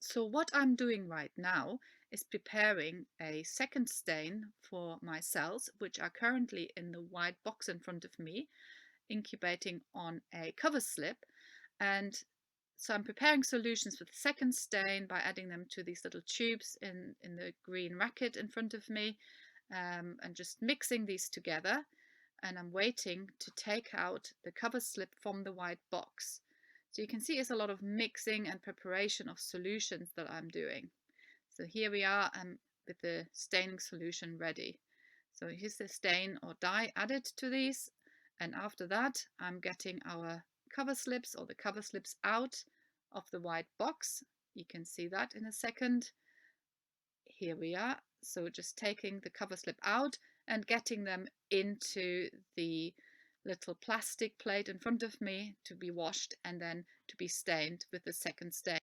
So what I'm doing right now is preparing a second stain for my cells, which are currently in the white box in front of me, incubating on a cover slip. And so I'm preparing solutions for the second stain by adding them to these little tubes in the green racket in front of me, and just mixing these together. And I'm waiting to take out the cover slip from the white box. So you can see it's a lot of mixing and preparation of solutions that I'm doing. So here we are with the staining solution ready. So here's the stain or dye added to these, and after that I'm getting our cover slips or the cover slips out of the white box. You can see that in a second. Here we are. So just taking the cover slip out and getting them into the little plastic plate in front of me to be washed and then to be stained with the second stain.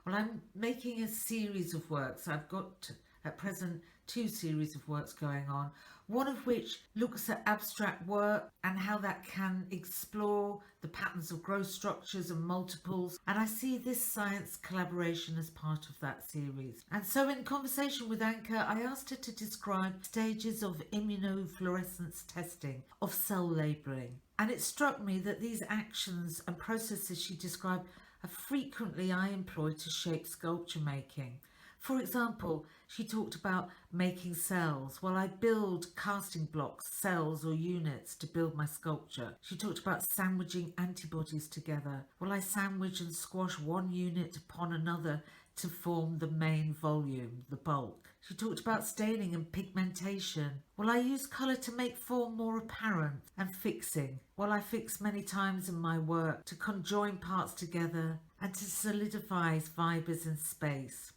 Well, I'm making a series of works. I've got at present two series of works going on, one of which looks at abstract work and how that can explore the patterns of growth structures and multiples. And I see this science collaboration as part of that series. And so in conversation with Anke, I asked her to describe stages of immunofluorescence testing of cell labelling. And it struck me that these actions and processes she described are frequently I employ to shape sculpture making. For example, she talked about making cells while I build casting blocks, cells or units to build my sculpture. She talked about sandwiching antibodies together while I sandwich and squash one unit upon another to form the main volume, the bulk. She talked about staining and pigmentation. Well, I use colour to make form more apparent, and fixing. Well, I fix many times in my work to conjoin parts together and to solidify fibres in space.